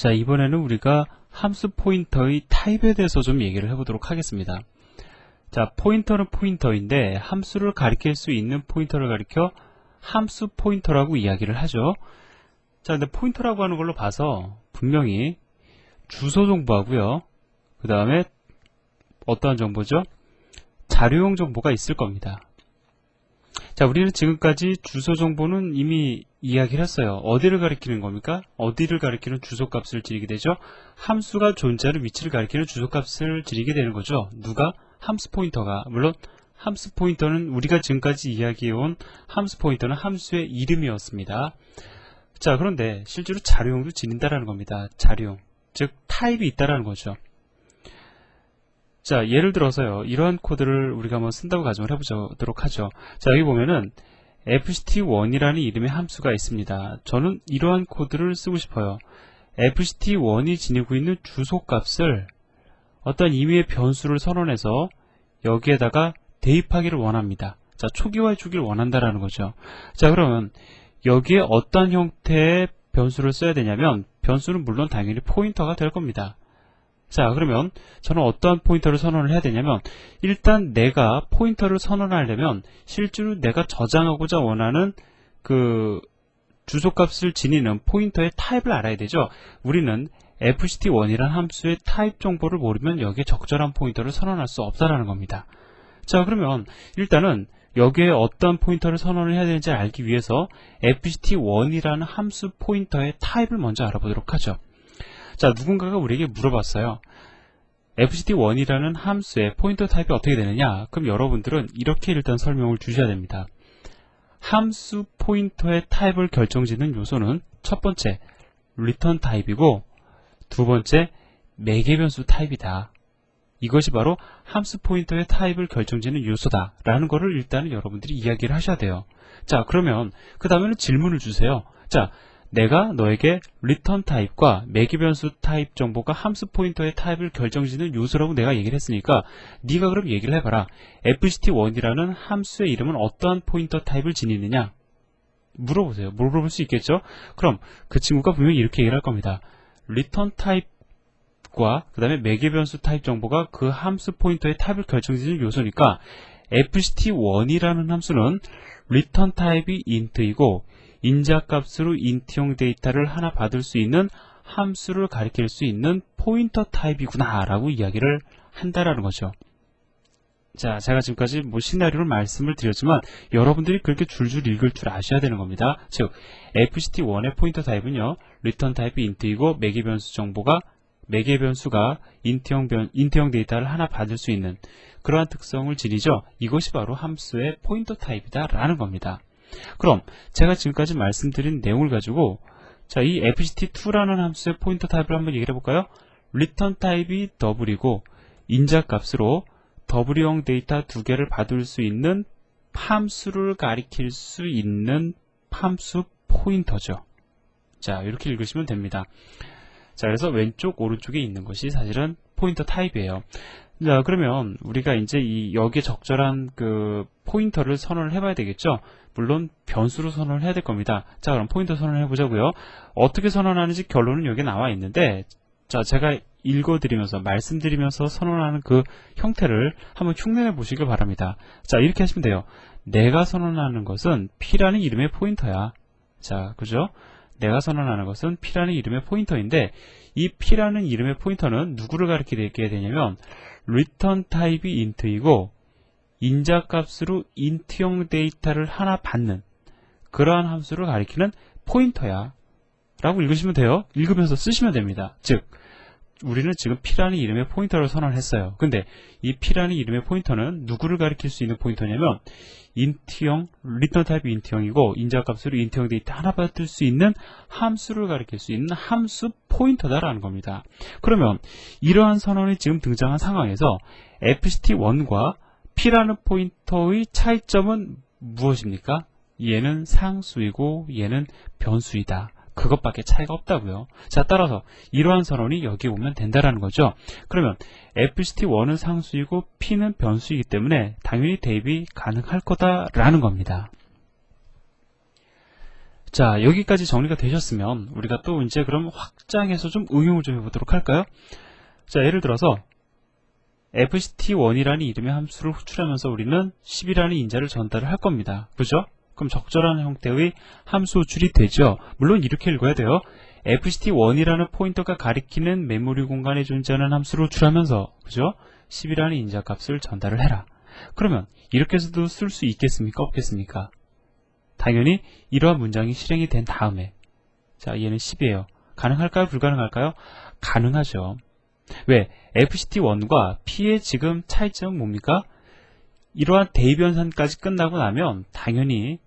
자, 이번에는 우리가 함수 포인터의 타입에 대해서 좀 얘기를 해보도록 하겠습니다. 자, 포인터는 포인터인데 함수를 가리킬 수 있는 포인터를 가리켜 함수 포인터라고 이야기를 하죠. 자, 근데 포인터라고 하는 걸로 봐서 분명히 주소 정보하고요. 그 다음에 어떠한 정보죠? 자료용 정보가 있을 겁니다. 자, 우리는 지금까지 주소 정보는 이미 이야기를 했어요. 어디를 가리키는 겁니까? 어디를 가리키는 주소값을 지니게 되죠? 함수가 존재하는 위치를 가리키는 주소값을 지니게 되는 거죠. 누가? 함수 포인터가. 물론 함수 포인터는 우리가 지금까지 이야기해온 함수 포인터는 함수의 이름이었습니다. 자, 그런데 실제로 자료용도 지닌다라는 겁니다. 자료용. 즉 타입이 있다라는 거죠. 자, 예를 들어서요. 이러한 코드를 우리가 한번 쓴다고 가정을 해보도록 하죠. 자, 여기 보면은 fct1이라는 이름의 함수가 있습니다. 저는 이러한 코드를 쓰고 싶어요. fct1이 지니고 있는 주소값을 어떤 임의의 변수를 선언해서 여기에다가 대입하기를 원합니다. 자, 초기화해 주기를 원한다라는 거죠. 자, 그러면 여기에 어떤 형태의 변수를 써야 되냐면 변수는 물론 당연히 포인터가 될 겁니다. 자, 그러면 저는 어떠한 포인터를 선언을 해야 되냐면 일단 내가 포인터를 선언하려면 실제로 내가 저장하고자 원하는 그 주소값을 지니는 포인터의 타입을 알아야 되죠. 우리는 fct1이라는 함수의 타입 정보를 모르면 여기에 적절한 포인터를 선언할 수 없다라는 겁니다. 자, 그러면 일단은 여기에 어떤 포인터를 선언을 해야 되는지 알기 위해서 fct1이라는 함수 포인터의 타입을 먼저 알아보도록 하죠. 자, 누군가가 우리에게 물어봤어요. fct1이라는 함수의 포인터 타입이 어떻게 되느냐? 그럼 여러분들은 이렇게 일단 설명을 주셔야 됩니다. 함수 포인터의 타입을 결정짓는 요소는 첫 번째, return 타입이고 두 번째, 매개변수 타입이다. 이것이 바로 함수 포인터의 타입을 결정짓는 요소다 라는 거를 일단은 여러분들이 이야기를 하셔야 돼요. 자, 그러면 그 다음에는 질문을 주세요. 자, 내가 너에게 return 타입과 매개변수 타입 정보가 함수 포인터의 타입을 결정짓는 요소라고 내가 얘기를 했으니까 네가 그럼 얘기를 해봐라. fct1이라는 함수의 이름은 어떠한 포인터 타입을 지니느냐? 물어보세요. 물어볼 수 있겠죠? 그럼 그 친구가 분명히 이렇게 얘기를 할 겁니다. return 타입과 그 다음에 매개변수 타입 정보가 그 함수 포인터의 타입을 결정짓는 요소니까 fct1이라는 함수는 return 타입이 int이고 인자값으로 int형 데이터를 하나 받을 수 있는 함수를 가리킬 수 있는 포인터 타입이구나 라고 이야기를 한다라는 거죠. 자, 제가 지금까지 시나리오를 말씀을 드렸지만 여러분들이 그렇게 줄줄 읽을 줄 아셔야 되는 겁니다. 즉 fct1의 포인터 타입은요, return 타입이 int이고 매개변수가 int형 데이터를 하나 받을 수 있는 그러한 특성을 지니죠. 이것이 바로 함수의 포인터 타입이다 라는 겁니다. 그럼 제가 지금까지 말씀드린 내용을 가지고 자, 이 fct2라는 함수의 포인터 타입을 한번 얘기해 볼까요? return 타입이 더블이고 인자값으로 더블형 데이터 두 개를 받을 수 있는 함수를 가리킬 수 있는 함수 포인터죠. 자, 이렇게 읽으시면 됩니다. 자, 그래서 왼쪽 오른쪽에 있는 것이 사실은 포인터 타입이에요. 자, 그러면 우리가 이제 여기에 적절한 그 포인터를 선언을 해봐야 되겠죠. 물론 변수로 선언을 해야 될 겁니다. 자, 그럼 포인터 선언을 해보자고요. 어떻게 선언하는지 결론은 여기 나와 있는데, 자, 제가 읽어드리면서 말씀드리면서 선언하는 그 형태를 한번 흉내내 보시길 바랍니다. 자, 이렇게 하시면 돼요. 내가 선언하는 것은 P라는 이름의 포인터야. 자, 그죠? 내가 선언하는 것은 P라는 이름의 포인터인데 이 P라는 이름의 포인터는 누구를 가리키게 되냐면 return 타입이 int이고 인자값으로 int형 데이터를 하나 받는 그러한 함수를 가리키는 포인터야 라고 읽으시면 돼요. 읽으면서 쓰시면 됩니다. 즉 우리는 지금 P라는 이름의 포인터를 선언했어요. 근데 이 P라는 이름의 포인터는 누구를 가리킬 수 있는 포인터냐면 int형, return 타입이 int형이고 인자값으로 int형 데이터 하나 받을 수 있는 함수를 가리킬 수 있는 함수 포인터다라는 겁니다. 그러면 이러한 선언이 지금 등장한 상황에서 fct1과 P라는 포인터의 차이점은 무엇입니까? 얘는 상수이고 얘는 변수이다. 그것밖에 차이가 없다고요. 자, 따라서 이러한 선언이 여기 오면 된다라는 거죠. 그러면 fct1은 상수이고 P는 변수이기 때문에 당연히 대입이 가능할 거다라는 겁니다. 자, 여기까지 정리가 되셨으면 우리가 또 이제 그럼 확장해서 좀 응용을 좀 해보도록 할까요? 자, 예를 들어서 fct1이라는 이름의 함수를 호출하면서 우리는 10이라는 인자를 전달을 할 겁니다. 그죠? 그럼 적절한 형태의 함수 호출이 되죠. 물론 이렇게 읽어야 돼요. fct1이라는 포인터가 가리키는 메모리 공간에 존재하는 함수를 호출하면서, 그죠? 10이라는 인자 값을 전달을 해라. 그러면 이렇게 해서도 쓸 수 있겠습니까? 없겠습니까? 당연히 이러한 문장이 실행이 된 다음에, 자, 얘는 10이에요. 가능할까요? 불가능할까요? 가능하죠. 왜? fct1과 p의 지금 차이점은 뭡니까? 이러한 대입변산까지 끝나고 나면 당연히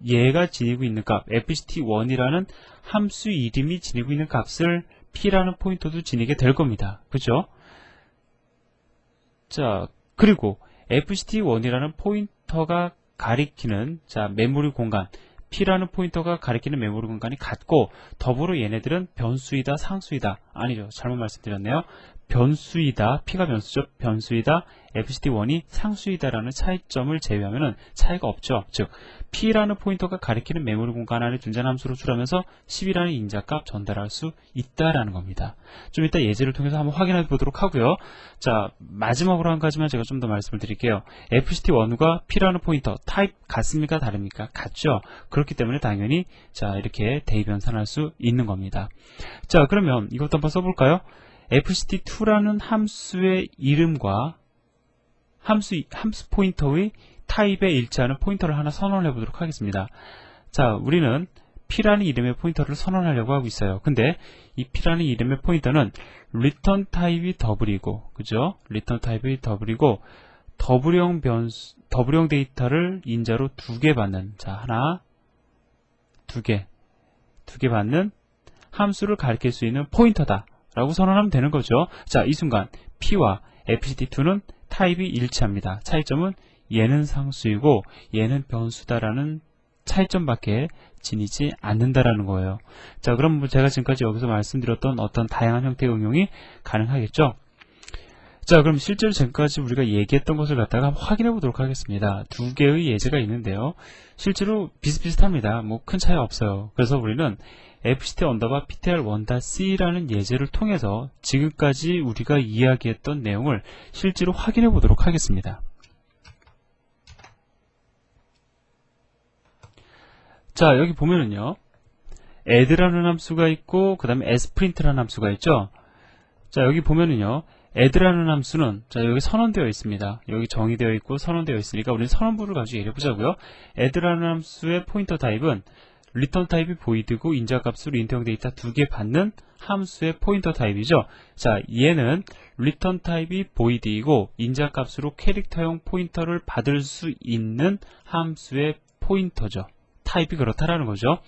얘가 지니고 있는 값, fct1이라는 함수 이름이 지니고 있는 값을 p라는 포인터도 지니게 될 겁니다. 그죠? 자, 그리고 fct1이라는 포인터가 가리키는, 자, 메모리 공간, p라는 포인터가 가리키는 메모리 공간이 같고, 더불어 얘네들은 변수이다, 상수이다. 아니죠. 잘못 말씀드렸네요. 변수이다, p가 변수죠. 변수이다, fct1이 상수이다라는 차이점을 제외하면 차이가 없죠. 즉, p라는 포인터가 가리키는 메모리 공간 안에 존재하는 함수를 호출하면서 10이라는 인자값 전달할 수 있다라는 겁니다. 좀 이따 예제를 통해서 한번 확인해 보도록 하고요. 자, 마지막으로 한 가지만 제가 좀 더 말씀을 드릴게요. fct1과 p라는 포인터, 타입 같습니까? 다릅니까? 같죠? 그렇기 때문에 당연히 자, 이렇게 대입변산할 수 있는 겁니다. 자, 그러면 이것도 한번 써볼까요? fct2라는 함수의 이름과 함수 포인터의 타입에 일치하는 포인터를 하나 선언해 보도록 하겠습니다. 자, 우리는 p라는 이름의 포인터를 선언하려고 하고 있어요. 근데 이 p라는 이름의 포인터는 return 타입이 더블이고, 그죠? return 타입이 더블이고, 더블형 데이터를 인자로 2개 받는, 자, 하나, 2개 받는 함수를 가리킬 수 있는 포인터다 라고 선언하면 되는 거죠. 자, 이 순간 p와 fct2는 타입이 일치합니다. 차이점은 얘는 상수이고 얘는 변수다라는 차이점밖에 지니지 않는다라는 거예요. 자, 그럼 제가 지금까지 여기서 말씀드렸던 어떤 다양한 형태의 응용이 가능하겠죠. 자, 그럼 실제로 지금까지 우리가 얘기했던 것을 갖다가 한번 확인해 보도록 하겠습니다. 2개의 예제가 있는데요. 실제로 비슷비슷합니다. 뭐 큰 차이 없어요. 그래서 우리는 fct_ptr1.c라는 예제를 통해서 지금까지 우리가 이야기했던 내용을 실제로 확인해 보도록 하겠습니다. 자, 여기 보면은요, add라는 함수가 있고 그 다음에 sprint라는 함수가 있죠. 자, 여기 보면은요, add라는 함수는, 자, 여기 선언되어 있습니다. 여기 정의되어 있고 선언되어 있으니까 우리는 선언부를 가지고 얘기해 보자고요. add라는 함수의 포인터 타입은 return 타입이 void고 인자값으로 인터형 데이터 2개 받는 함수의 포인터 타입이죠. 자, 얘는 return 타입이 void이고 인자값으로 캐릭터형 포인터를 받을 수 있는 함수의 포인터죠. 타입이 그렇다라는 거죠.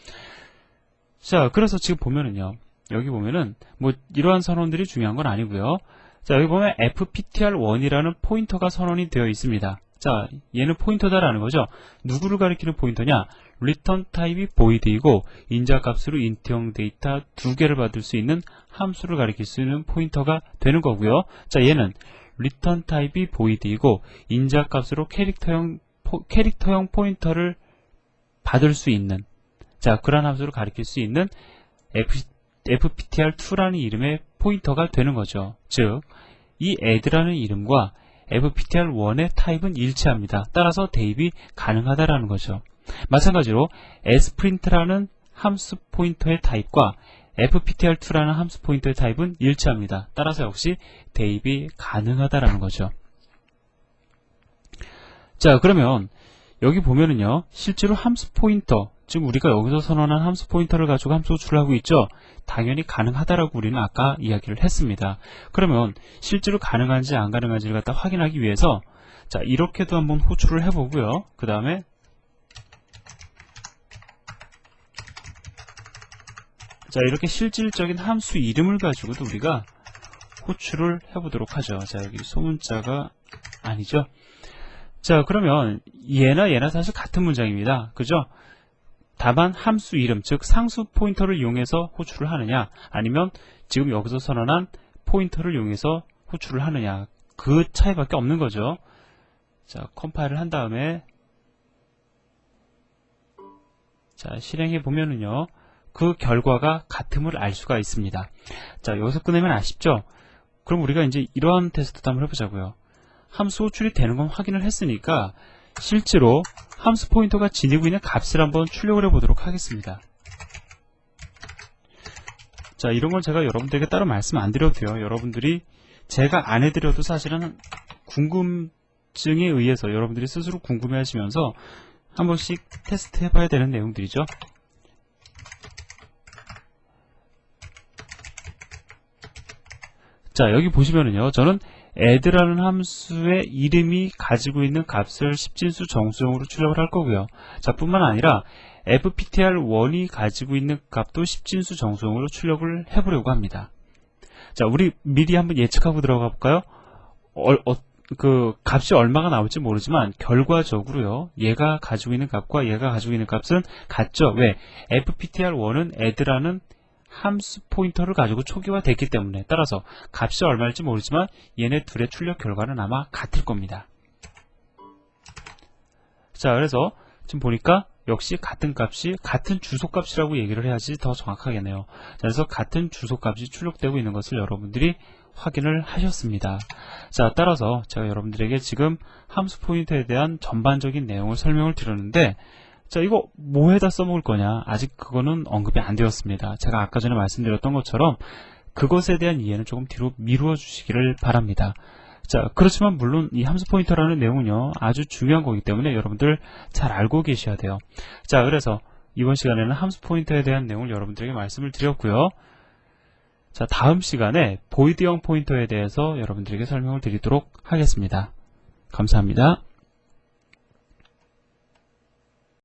자, 그래서 지금 보면은요, 여기 보면은 뭐 이러한 선언들이 중요한 건 아니고요. 자, 여기 보면 fptr1이라는 포인터가 선언이 되어 있습니다. 자, 얘는 포인터다라는 거죠. 누구를 가리키는 포인터냐? return 타입이 void이고 인자값으로 인트형 데이터 2개를 받을 수 있는 함수를 가리킬 수 있는 포인터가 되는 거고요. 자, 얘는 return 타입이 void이고 인자값으로 캐릭터형 포인터를 받을 수 있는, 자, 그런 함수를 가리킬 수 있는 fptr2라는 이름의 포인터가 되는 거죠. 즉, 이 add라는 이름과 fptr1의 타입은 일치합니다. 따라서 대입이 가능하다라는 거죠. 마찬가지로 sprint라는 함수 포인터의 타입과 fptr2라는 함수 포인터의 타입은 일치합니다. 따라서 역시 대입이 가능하다라는 거죠. 자, 그러면 여기 보면은요, 실제로 함수 포인터, 즉 우리가 여기서 선언한 함수 포인터를 가지고 함수 호출을 하고 있죠. 당연히 가능하다라고 우리는 아까 이야기를 했습니다. 그러면 실제로 가능한지 안 가능한지를 갖다 확인하기 위해서, 자, 이렇게도 한번 호출을 해보고요. 그 다음에 자, 이렇게 실질적인 함수 이름을 가지고도 우리가 호출을 해보도록 하죠. 자, 여기 소문자가 아니죠. 자, 그러면 얘나 사실 같은 문장입니다. 그죠? 다만 함수 이름, 즉 상수 포인터를 이용해서 호출을 하느냐, 아니면 지금 여기서 선언한 포인터를 이용해서 호출을 하느냐, 그 차이밖에 없는 거죠. 자, 컴파일을 한 다음에, 자, 실행해 보면은요, 그 결과가 같음을 알 수가 있습니다. 자, 여기서 끝내면 아쉽죠? 그럼 우리가 이제 이러한 테스트도 한번 해보자고요. 함수 호출이 되는 건 확인을 했으니까 실제로 함수 포인터가 지니고 있는 값을 한번 출력을 해보도록 하겠습니다. 자, 이런 건 제가 여러분들에게 따로 말씀 안 드려도 돼요. 여러분들이 제가 안 해드려도 사실은 궁금증에 의해서 여러분들이 스스로 궁금해 하시면서 한 번씩 테스트 해봐야 되는 내용들이죠. 자, 여기 보시면은요, 저는 add라는 함수의 이름이 가지고 있는 값을 십진수 정수형으로 출력을 할 거고요. 자, 뿐만 아니라 fptr1이 가지고 있는 값도 십진수 정수형으로 출력을 해보려고 합니다. 자, 우리 미리 한번 예측하고 들어가 볼까요? 그 값이 얼마가 나올지 모르지만 결과적으로요, 얘가 가지고 있는 값과 얘가 가지고 있는 값은 같죠. 왜? fptr1은 add라는 함수 포인터를 가지고 초기화됐기 때문에, 따라서 값이 얼마일지 모르지만 얘네 둘의 출력 결과는 아마 같을 겁니다. 자, 그래서 지금 보니까 역시 같은 값이 같은 주소값이라고 얘기를 해야지 더 정확하겠네요. 자, 그래서 같은 주소값이 출력되고 있는 것을 여러분들이 확인을 하셨습니다. 자, 따라서 제가 여러분들에게 지금 함수 포인터에 대한 전반적인 내용을 설명을 드렸는데, 자, 이거 뭐에다 써먹을 거냐? 아직 그거는 언급이 안 되었습니다. 제가 아까 전에 말씀드렸던 것처럼 그것에 대한 이해는 조금 뒤로 미루어 주시기를 바랍니다. 자, 그렇지만 물론 이 함수 포인터라는 내용은요, 아주 중요한 거기 때문에 여러분들 잘 알고 계셔야 돼요. 자, 그래서 이번 시간에는 함수 포인터에 대한 내용을 여러분들에게 말씀을 드렸고요. 자, 다음 시간에 보이드형 포인터에 대해서 여러분들에게 설명을 드리도록 하겠습니다. 감사합니다.